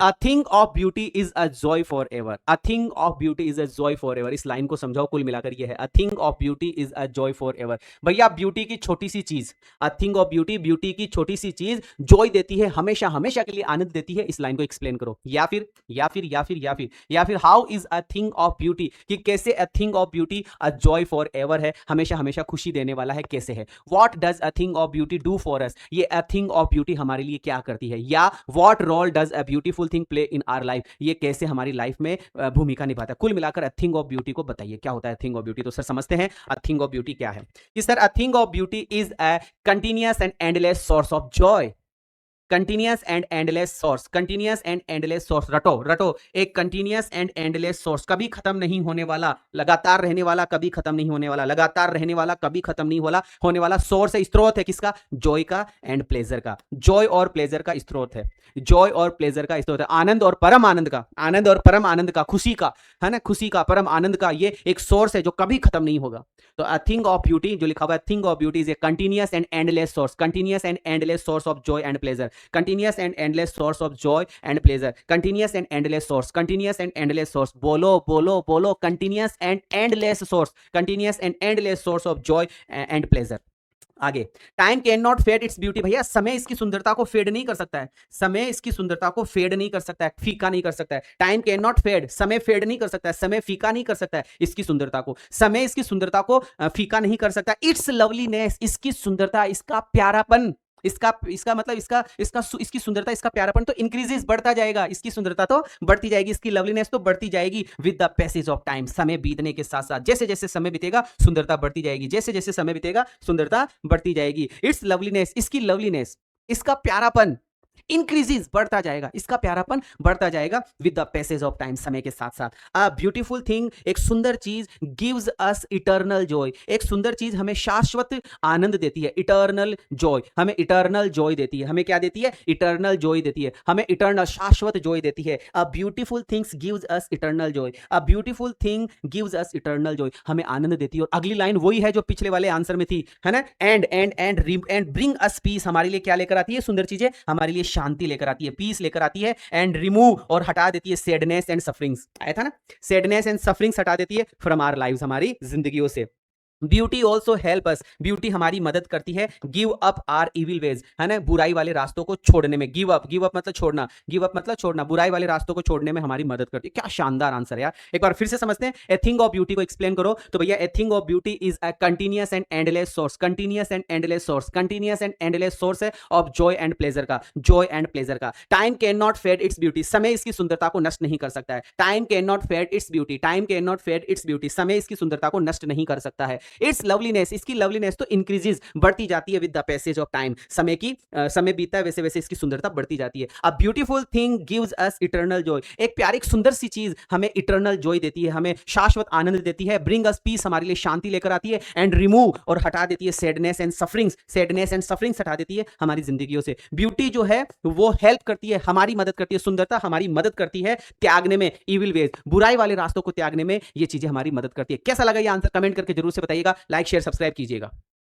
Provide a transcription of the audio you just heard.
A thing of beauty is a joy for ever, a thing of beauty is a joy for ever. इस line को समझाओ, कुल मिलाकर ये है, अ thing of beauty is a joy for ever. भैया beauty की छोटी सी चीज, अ थिंग ऑफ ब्यूटी, ब्यूटी की छोटी सी चीज जॉय देती है, हमेशा हमेशा के लिए आनंद देती है। इस लाइन को एक्सप्लेन करो। या फिर how is a thing of beauty, कि कैसे अ thing of beauty a joy for ever है, हमेशा हमेशा खुशी देने वाला है, कैसे है। What does a thing of beauty do for us, ये अ थिंग ऑफ ब्यूटी हमारे लिए क्या करती है। या what role does a beautiful thing play in our life, ये कैसे हमारी लाइफ में भूमिका निभाता है। कुल मिलाकर अ थिंग ऑफ ब्यूटी को बताइए क्या होता है थिंग ऑफ ब्यूटी। तो सर समझते हैं अ थिंग ऑफ ब्यूटी क्या है। कि sir a thing of beauty is a continuous and endless source of joy. Continuous and endless source, continuous and endless source, रटो रटो, एक कंटिन्यूअस एंड एंडलेस सोर्स, कभी खत्म नहीं होने वाला, लगातार रहने वाला, कभी खत्म नहीं होने वाला, लगातार रहने वाला, कभी खत्म नहीं वाला होने वाला सोर्स है, स्रोत है किसका, जॉय का एंड प्लेजर का। जॉय और प्लेजर का स्रोत है, जॉय और प्लेजर का स्रोत है, आनंद और परम आनंद का, आनंद और परम आनंद का, खुशी का, है ना, खुशी का, परम आनंद का, ये एक सोर्स है जो कभी खत्म नहीं होगा। तो अ थिंग ऑफ ब्यूटी जो लिखा हुआ है, thing of beauty is a continuous and endless source, continuous and endless source of joy and pleasure, continuous and endless source of joy and pleasure, continuous and endless source, continuous and endless source, बोलो बोलो बोलो, continuous and endless source, continuous and endless source of joy and pleasure। आगे, time can not fade its beauty, भैया समय इसकी सुंदरता को fade नहीं कर सकता है, समय इसकी सुंदरता को फेड नहीं कर सकता है, फीका नहीं कर सकता है। टाइम कैन नॉट फेड, समय फेड नहीं कर सकता है, समय फीका नहीं कर सकता है इसकी सुंदरता को, समय इसकी सुंदरता को फीका नहीं कर सकता। इट्स लवलीनेस, इसकी सुंदरता, इसका प्यारापन, इसका इसका मतलब इसका इसका इसकी सुंदरता, इसका प्यारापन तो इंक्रीजेस, बढ़ता जाएगा, इसकी सुंदरता तो बढ़ती जाएगी, इसकी लवलीनेस तो बढ़ती जाएगी with the passage of time, समय बीतने के साथ साथ, जैसे जैसे समय बीतेगा सुंदरता बढ़ती जाएगी, जैसे जैसे समय बीतेगा सुंदरता बढ़ती जाएगी। इट्स लवलीनेस, इसकी लवलीनेस, इसका प्यारापन इंक्रीजेस, बढ़ता जाएगा, इसका प्यारापन बढ़ता जाएगा with the passage of time, समय के साथ साथ। अ ब्यूटीफुल थिंग, एक सुंदर चीज, गिव्स अस इटर्नल जॉय, एक सुंदर चीज हमें शाश्वत आनंद देती है, इटर्नल जॉय, हमें इटर्नल जॉय देती है, हमें क्या देती है, इटर्नल जॉय देती है, हमें इटर्नल शाश्वत जॉय देती है। A beautiful things gives us eternal Joy, a beautiful thing gives us eternal Joy, हमें आनंद देती है। और अगली लाइन वही है जो पिछले वाले आंसर में थी, है ना, एंड ब्रिंग अस पीस, हमारे लिए क्या लेकर आती है, सुंदर चीजें हमारे लिए शांति लेकर आती है, पीस लेकर आती है। एंड रिमूव, और हटा देती है सैडनेस एंड सफरिंग्स, आया था ना, सैडनेस एंड सफरिंग्स हटा देती है फ्रॉम आवर लाइव्स, हमारी जिंदगियों से। Beauty also help us, beauty हमारी मदद करती है give up our evil ways, है ना, बुराई वाले रास्तों को छोड़ने में। गिव अप, गिव अप मतलब छोड़ना, गिव अप मतलब छोड़ना, बुराई वाले रास्तों को छोड़ने में हमारी मदद करती है। क्या शानदार आंसर है यार, एक बार फिर से समझते हैं। ए थिंग ऑफ ब्यूटी को एक्सप्लेन करो तो भैया, a thing of beauty is a continuous and endless source, continuous and endless source, continuous and endless source है ऑफ जॉय एंड प्लेजर का, जॉय एंड प्लेजर का। Time can not fade its beauty, समय इसकी सुंदरता को नष्ट नहीं कर सकता है। Time can not fade its beauty, time can not fade its beauty, समय इसकी सुंदरता को नष्ट नहीं कर सकता है। इट्स लवलीनेस, इसकी लवलीनेस तो इंक्रीजेस, बढ़ती जाती है with the passage of time, समय की समय बीतता है वैसे वैसे इसकी सुंदरता बढ़ती जाती है। अ beautiful thing gives us eternal Joy, एक प्यारी सुंदर सी चीज हमें इटर्नल जॉय देती है, हमें शाश्वत आनंद देती है। ब्रिंग अस पीस, हमारे लिए शांति लेकर आती है। एंड रिमूव, और हटा देती है sadness and sufferings, sadness and sufferings हटा देती है हमारी जिंदगियों से। ब्यूटी जो है वो हेल्प करती है, हमारी मदद करती है, सुंदरता हमारी मदद करती है त्यागने में इविल वेज, बुराई वाले रास्तों को त्यागने में ये चीजें हमारी मदद करती है। कैसा लगा ये आंसर, कमेंट करके जरूर से बताइएगा, लाइक शेयर सब्सक्राइब कीजिएगा।